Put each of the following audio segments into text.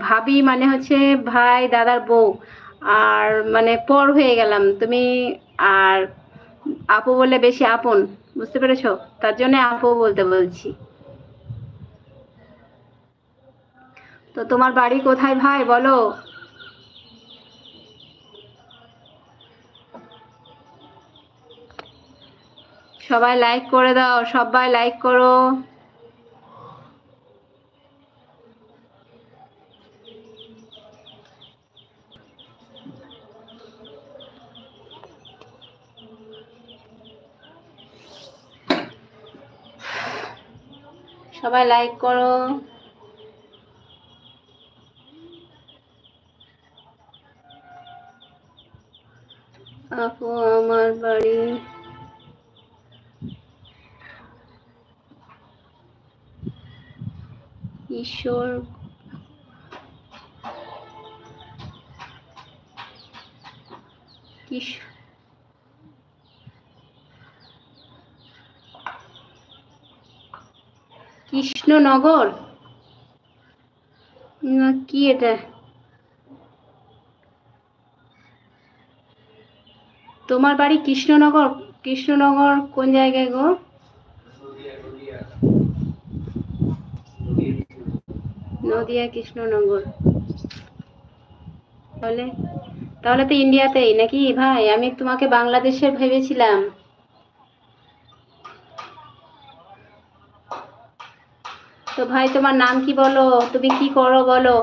ভাবি মানে হচ্ছে ভাই দাদার বউ, আর মানে পর হয়ে গেলাম তুমি, আর আপু বলে বেশি আপন, বুঝতে পেরেছো? তার জন্য আপু বলতে বলছি। তো তোমার বাড়ি কোথায় ভাই বলো? সবাই লাইক করে দাও, সবাই লাইক করো। সবাই লাইক করো। আপু আমার বাড়ি ঈশ্বর কৃষ্ণনগর না কি এটা? তোমার বাড়ি কৃষ্ণনগর? কৃষ্ণনগর কোন জায়গায় গো? নদিয়া কৃষ্ণনগর। তাহলে তাহলে তো ইন্ডিয়াতেই নাকি ভাই? আমি তোমাকে বাংলাদেশের ভেবেছিলাম। তো ভাই তোমার নাম কি বলো, তুমি কি করো বলো?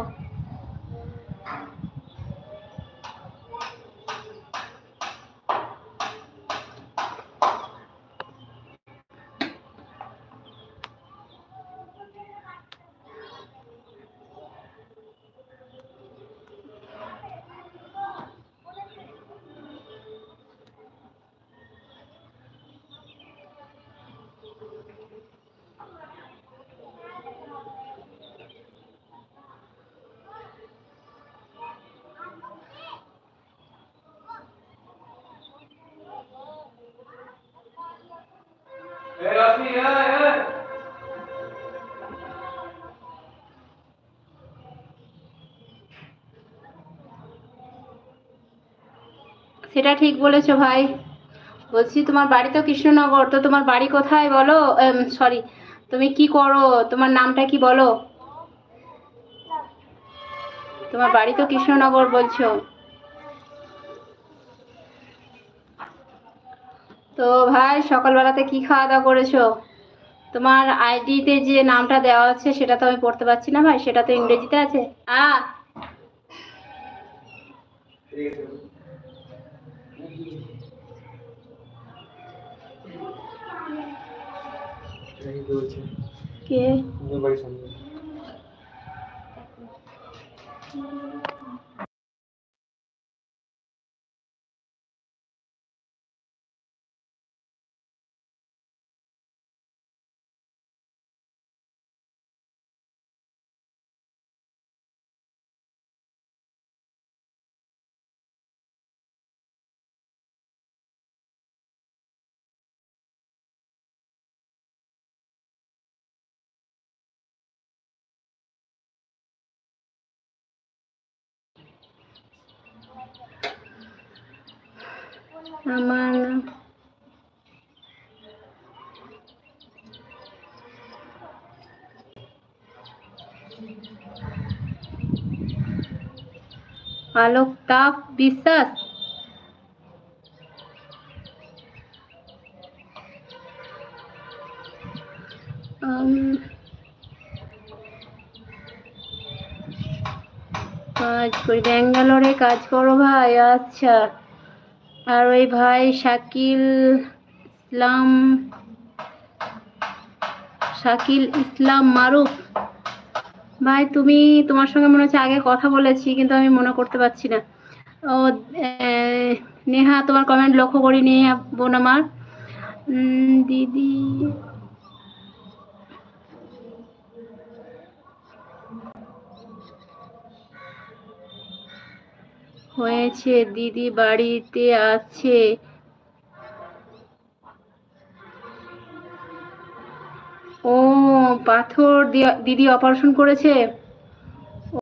সেটা ঠিক বলেছো ভাই। বলছি তোমার বাড়ি তো কৃষ্ণনগর, তো তোমার বাড়ি কোথায় বলো? সরি, তুমি কি করো, তোমার নামটা কি বলো? তোমার বাড়ি তো কৃষ্ণনগর বলছো। তো ভাই সকালবেলাতে কি খাওয়া দাওয়া করেছো? তোমার আইডিতে যে নামটা দেওয়া আছে সেটা তো আমি পড়তে পারছি না ভাই, সেটা তো ইংরেজিতে আছে। আ কে? আমার নাম আলোকতাপ বিশ্বাস। কাজ করি, ব্যাঙ্গালোরে কাজ করো ভাই? আচ্ছা। আর ওই ভাই ইসলাম শাকিল ইসলাম মারুফ। ভাই তুমি, তোমার সঙ্গে মনে হচ্ছে আগে কথা বলেছি কিন্তু আমি মনে করতে পারছি না। ও নেহা, তোমার কমেন্ট লক্ষ্য করিনি বোন আমার। দিদি হয়েছে, দিদি বাড়িতে আছে। ও পাথর দিদি অপারেশন করেছে।